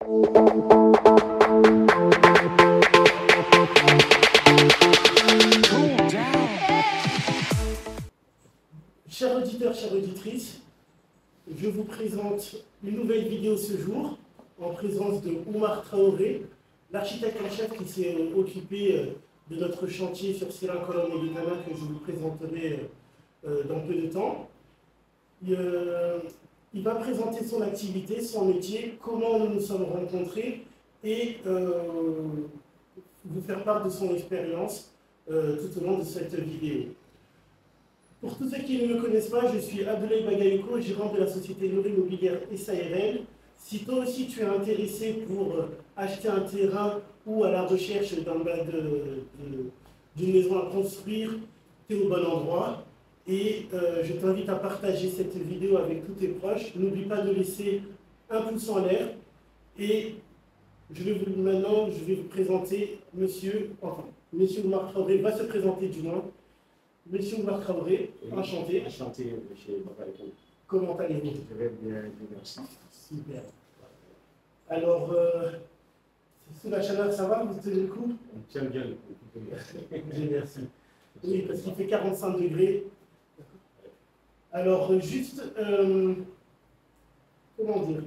Chers auditeurs, chères auditrices, je vous présente une nouvelle vidéo ce jour en présence de Oumar Traoré, l'architecte en chef qui s'est occupé de notre chantier sur Sierra Colombe et Ghana que je vous présenterai dans peu de temps. Il va présenter son activité, son métier, comment nous nous sommes rencontrés et vous faire part de son expérience tout au long de cette vidéo. Pour tous ceux qui ne me connaissent pas, je suis Abdoulaye Bagayoko, gérant de la société Nour Immobilière SARL. Si toi aussi tu es intéressé pour acheter un terrain ou à la recherche d'une maison à construire, tu es au bon endroit. Et je t'invite à partager cette vidéo avec tous tes proches. N'oublie pas de laisser un pouce en l'air. Et maintenant, je vais vous présenter Monsieur Oumar Traoré va se présenter du moins. Monsieur Oumar Traoré, enchanté. Enchanté, monsieur Bagayoko. Comment allez-vous? Je vais bien, merci. Super. Alors, sous la chaleur, ça va? Vous tenez le coup? On tient bien le coup. Merci. Oui, parce qu'il fait 45 degrés. Alors, juste, comment dire?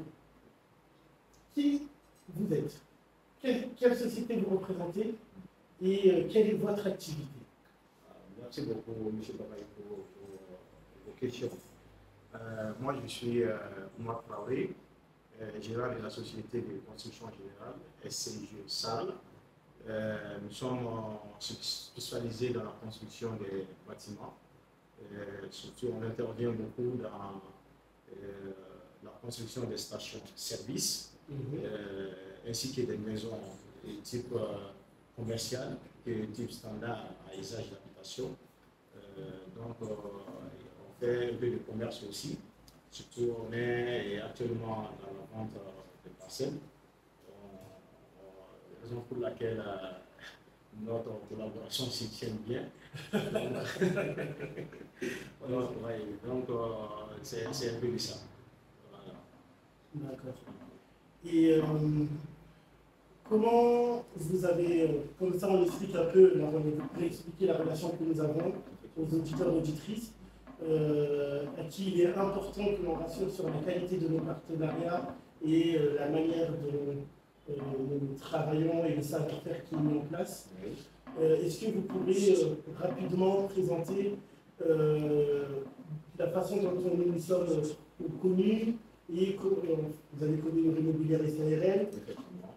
Qui vous êtes? Quelle société vous représentez? Et quelle est votre activité? Merci beaucoup, M. Bagayoko, pour vos questions. Moi, je suis Oumar Traoré, gérant de la société de construction générale, SCG SAL. Nous sommes spécialisés dans la construction des bâtiments. Surtout, on intervient beaucoup dans la construction des stations-service, ainsi que des maisons de type commercial et type standard à usage d'habitation. Donc, on fait un peu de commerce aussi. Surtout, on est actuellement dans la vente de parcelles. Raison pour laquelle notre collaboration s'y tient bien. Donc, c'est un peu de ça. Voilà. D'accord. Et comment vous avez, comme ça on explique un peu, on va expliquer la relation que nous avons aux auditeurs et auditrices, à qui il est important que l'on rassure sur la qualité de nos partenariats et la manière dont nous travaillons et le savoir-faire qui est mis en place. Est-ce que vous pourriez rapidement présenter la façon dont nous nous sommes connus et vous avez connu Nour Immobilière SARL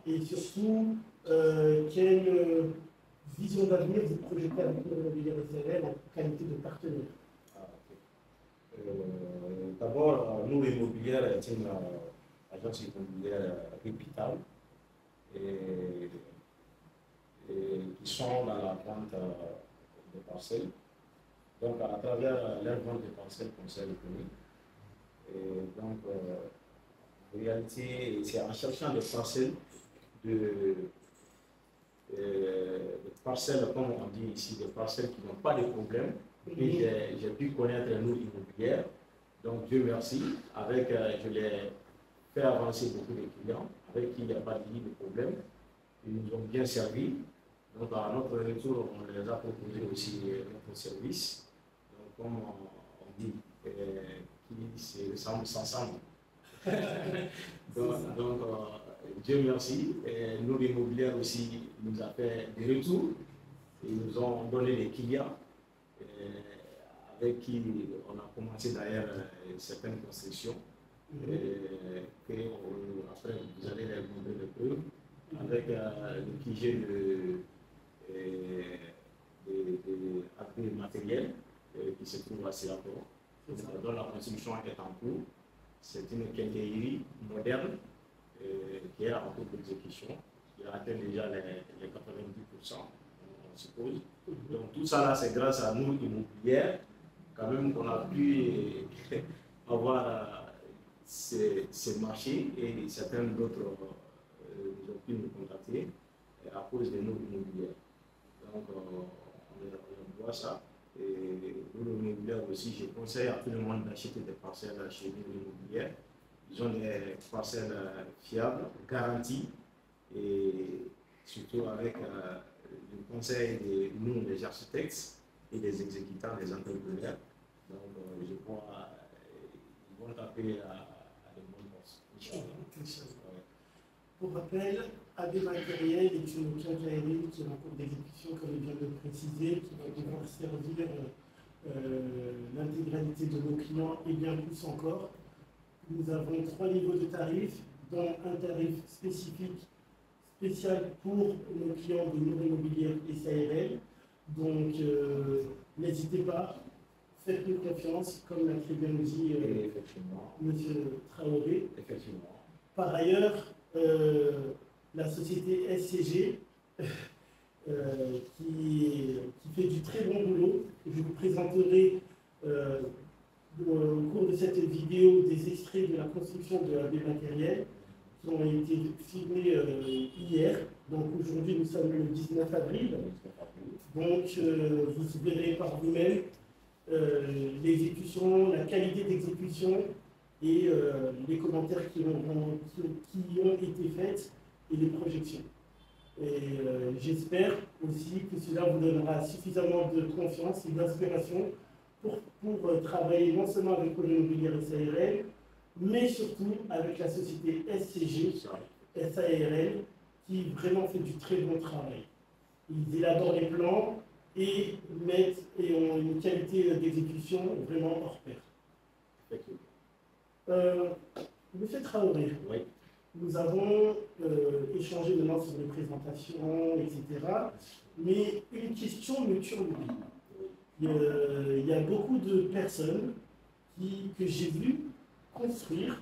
et surtout quelle vision d'avenir vous projetez avec Nour Immobilière SARL en qualité de partenaire? D'abord, Nour Immobilière est une agence immobilière réputable et qui sont dans la vente de parcelles. Donc, à travers leur vente de parcelles qu'on s'est reconnus. Et donc, en réalité, c'est en cherchant des parcelles, parcelles, comme on dit ici, des parcelles qui n'ont pas de problème, et j'ai pu connaître Nour Immobilière. Donc, Dieu merci, je l'ai fait avancer beaucoup de clients avec qui il n'y a pas de problème. Ils nous ont bien servi. Donc, à notre retour, on les a proposé aussi notre service. Donc, comme on dit, qui se ressemblent ensemble. donc Dieu merci. Nour Immobilière aussi nous a fait des retours. Ils nous ont donné des clients avec qui on a commencé d'ailleurs certaines constructions. Après, vous allez les montrer un peu avec le QG de matériel qui se trouve à Singapore, dont la construction est en cours. C'est une quincaillerie moderne qui est en cours d'exécution. Il a atteint déjà les 90%, on suppose. Donc tout ça là, c'est grâce à Nour Immobilière, quand même, qu'on a pu avoir ces marchés et certains d'autres nous ont pu nous contacter à cause de Nour Immobilière. Donc on voit ça. Et Nour Immobilière aussi, je conseille à tout le monde d'acheter des parcelles chez Nour Immobilière Ils ont des parcelles fiables, garanties, et surtout avec le conseil de nous, les architectes et des exécutants, des entrepreneurs. Donc, je crois qu'ils vont taper à de bonnes postes. Pour rappel, AB Matériel est une quincaillerie qui est en cours d'exécution, comme il vient de le préciser, qui va pouvoir servir l'intégralité de nos clients et bien plus encore. Nous avons 3 niveaux de tarifs, dont un tarif spécifique, spécial pour nos clients de Nour Immobilière et SARL. Donc, n'hésitez pas, faites-nous confiance, comme l'a très bien dit M. Traoré. Effectivement. Par ailleurs, la société SCG, qui fait du très bon boulot, je vous présenterai au cours de cette vidéo des extraits de la construction de AB Matériel qui ont été filmés hier. Donc aujourd'hui, nous sommes le 19 avril. Donc vous verrez par vous-même l'exécution, la qualité d'exécution et les commentaires qui ont été faits et les projections. Et j'espère aussi que cela vous donnera suffisamment de confiance et d'inspiration pour travailler non seulement avec Pôle Immobilier SARL, mais surtout avec la société SCG, SARL, qui vraiment fait du très bon travail. Ils élaborent les plans et ont une qualité d'exécution vraiment hors pair. Monsieur Traoré, oui. Nous avons échangé maintenant sur les présentations, etc. Mais une question me turlupine. Il y a beaucoup de personnes que j'ai vues construire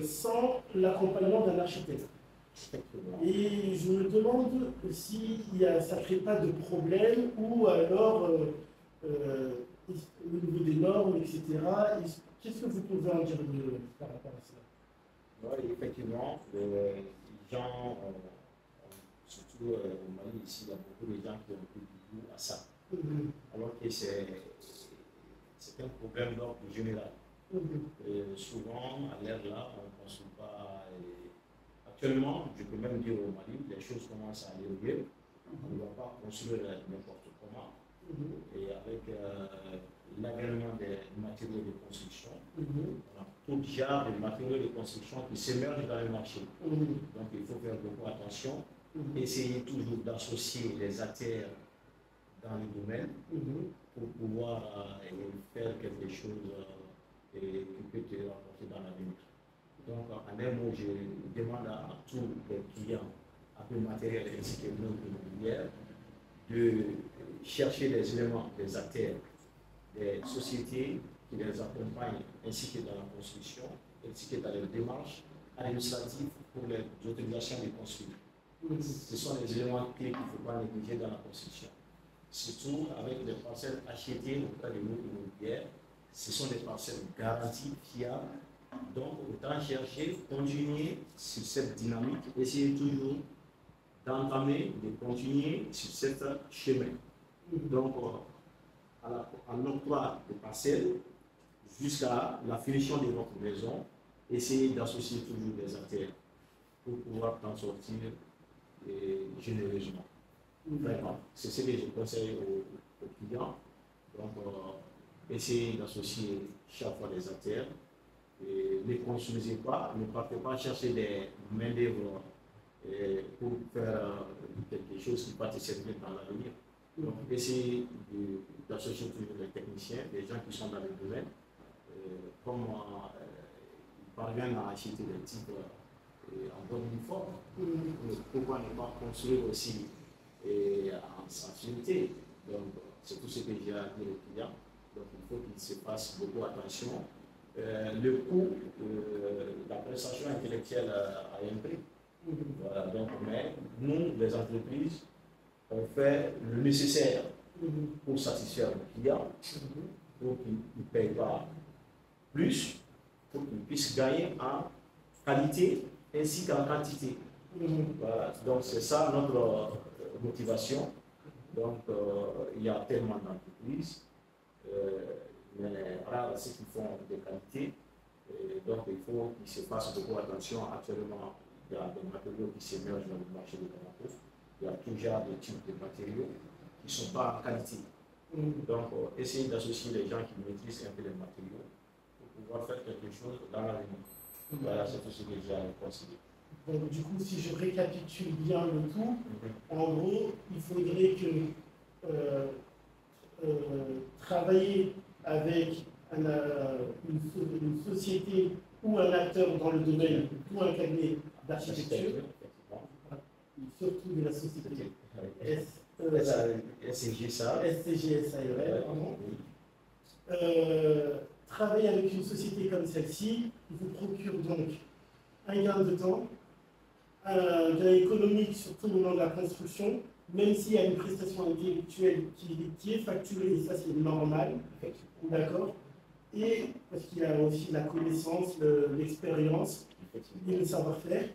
sans l'accompagnement d'un architecte. Et je me demande si ça ne crée pas de problème ou alors au niveau des normes, etc. Qu'est-ce que vous pouvez en dire par rapport à cela? Oui, effectivement, les gens, surtout au Mali, ici, il y a beaucoup de gens qui ont pris du goût à ça. Alors que c'est un problème d'ordre général. Souvent, à l'ère là, on ne construit pas. Actuellement, je peux même dire au Mali, les choses commencent à aller mieux. On ne va pas construire n'importe comment. Et avec l'avènement des matériaux de construction, on a tout genre de matériaux de construction qui s'émergent dans le marché. Donc il faut faire beaucoup attention, essayer toujours d'associer les acteurs dans le domaine pour pouvoir faire quelque chose qui peut te rapporter dans l'avenir. Donc en un mot, je demande à tous les clients un peu matériel ainsi que nos immobilières de chercher des éléments, des acteurs, des sociétés qui les accompagnent ainsi que dans la construction, ainsi que dans les démarches administratives pour les autorisations de construire. Ce sont les éléments clés qu'il ne faut pas négliger dans la construction. Surtout avec les parcelles achetées auprès de nos immobilières, ce sont des parcelles garanties, fiables. Donc, autant chercher, continuer sur cette dynamique, essayer toujours d'entamer, de continuer sur cette chemin. Donc, à l'octroi de parcelles, jusqu'à la finition de votre maison, essayez d'associer toujours des acteurs pour pouvoir t'en sortir généreusement. Vraiment, c'est ce que je conseille aux clients. Donc, essayez d'associer chaque fois des acteurs. Et ne construisez pas, ne partez pas chercher des main-d'œuvre pour faire quelque chose qui va te servir dans l'avenir. Donc, essayez d'associer toujours les techniciens, des gens qui sont dans le domaine, comme ils parviennent à acheter des types en bonne uniforme. Pourquoi ne pas construire aussi en sensibilité? Donc, c'est tout ce que j'ai à dire aux clients. Donc, il faut qu'ils se fassent beaucoup attention. Le coût de la prestation intellectuelle a un prix. Voilà, donc, mais nous, les entreprises, on fait le nécessaire pour satisfaire le client, pour qu'il ne paye pas plus, pour qu'il puisse gagner en qualité ainsi qu'en quantité. Voilà, donc c'est ça notre motivation. Donc il y a tellement d'entreprises, mais voilà ce qu'ils font de qualité. Et donc, il faut qu'ils se fassent beaucoup attention. Actuellement, il y a des matériaux qui s'émergent dans le marché de Bamako. Il y a tout genre de types de matériaux qui ne sont pas en qualité. Donc, essayer d'associer les gens qui maîtrisent un peu les matériaux pour pouvoir faire quelque chose dans l'avenir. Voilà, c'est tout ce que j'ai à considérer. Donc, du coup, si je récapitule bien le tout, en gros, il faudrait que travailler avec une société ou un acteur dans le domaine ou un cabinet d'architecture, surtout de la société SCGSARL, travailler avec une société comme celle-ci, il vous procure donc un gain de temps, un gain économique surtout au moment de la construction, même s'il y a une prestation intellectuelle qui est facturée, et ça c'est normal, d'accord. Et parce qu'il y a aussi la connaissance, l'expérience et le savoir-faire.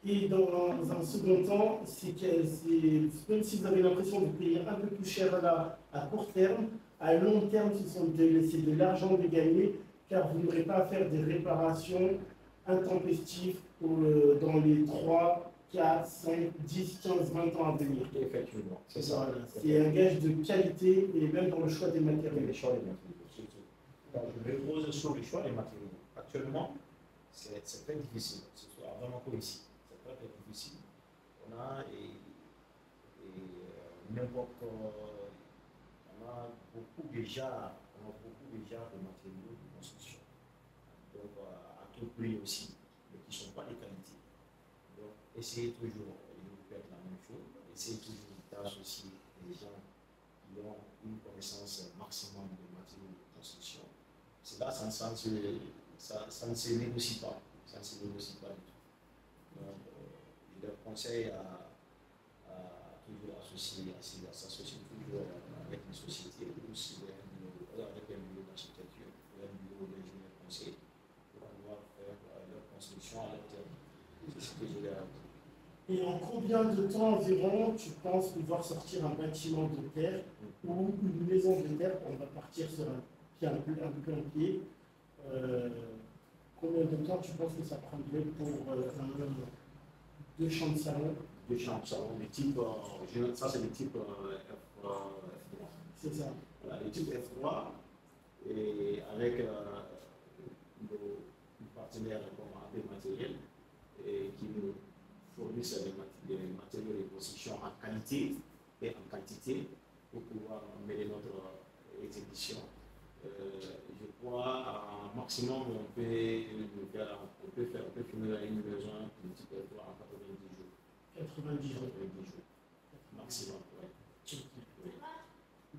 Et dans un second temps, même si vous avez l'impression de payer un peu plus cher à court terme, à long terme, c'est de l'argent de gagner, car vous n'aurez pas à faire des réparations intempestives dans les 3, 4, 5, 10, 15, 20 ans à venir. Effectivement, c'est ça. Voilà. C'est un gage de qualité et même dans le choix des matériaux. Les choix des matériaux, surtout. Donc, je me pose sur le choix des matériaux. Actuellement, c'est très difficile, que ce soit vraiment comme ici. C'est très, très difficile. On a n'importe on a beaucoup déjà de matériaux de construction. Donc, à tout prix aussi, mais qui ne sont pas de qualité. Donc, essayez toujours de faire la même chose. Essayez toujours d'associer les gens qui ont une connaissance maximum des matériaux de construction. Cela, ça ne se négocie pas. Ça ne se négocie pas du tout. Donc, je leur conseille à toujours associer, à s'associer toujours avec une société, ou aussi avec un bureau d'architecture, un bureau d'ingénieur conseil, pour pouvoir faire leur construction à leur terme. C'est ce que je leur dis. Et en combien de temps environ tu penses pouvoir sortir un bâtiment de terre ou une maison de terre? On va partir sur un pied un peu en pied. Combien de temps tu penses que ça prendrait pour deux chambres de salon? Deux chambres de salon, les types, ça c'est le type F3. C'est ça. Voilà, le type F3, et avec nos partenaires comme AP Matériel, qui nous fournissent des matériaux de construction en qualité et en quantité pour pouvoir mener notre exécution. Je crois un maximum on peut finir une maison de type F3 en 90 jours. 90 jours. 90 jours. Maximum, oui.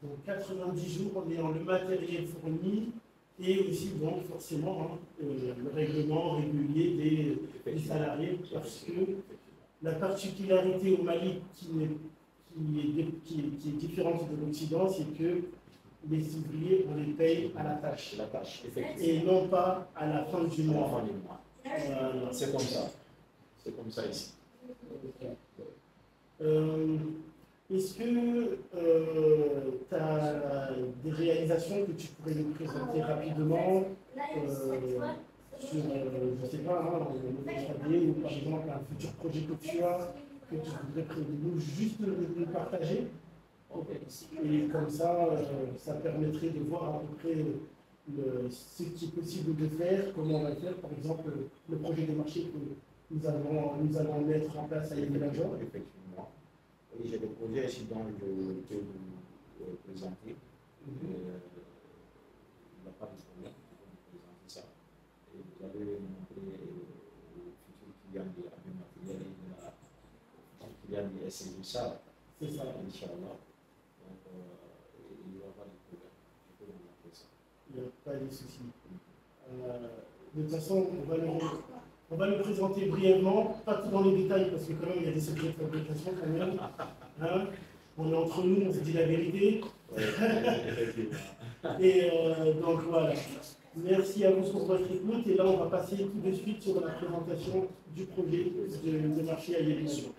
Donc 90 jours en ayant le matériel fourni et aussi donc forcément le règlement régulier des salariés, parce que la particularité au Mali qui est différente de l'Occident, c'est que les ouvriers, on les paye à la tâche, et non pas à la fin du mois. C'est comme ça. C'est comme ça ici. Est-ce que tu as des réalisations que tu pourrais nous présenter rapidement sur, je ne sais pas, le 3D, ou par exemple un futur projet que tu as, que tu voudrais nous juste le partager? Et comme ça, ça permettrait de voir à peu près ce qui est possible de faire, comment on va le faire, par exemple le projet de marché que nous allons mettre en place à Yéménageur. Effectivement. Oui, j'ai des projets ici dont je peux vous présenter. Il n'y a pas de problème pour vous présenter ça. Et vous allez montrer au futur client de AB Matériel et au client de SNJ ça. C'est ça. Inch'Allah. Donc, il n'y aura pas de problème. Je peux vous montrer ça. Il n'y a pas de souci. De toute façon, on va le présenter brièvement, pas tout dans les détails, parce que quand même, il y a des secrets de fabrication quand même. Hein, on est entre nous, on se dit la vérité. Et donc voilà. Merci à vous pour votre écoute. Et là, on va passer tout de suite sur la présentation du projet de marché à Yéménageur.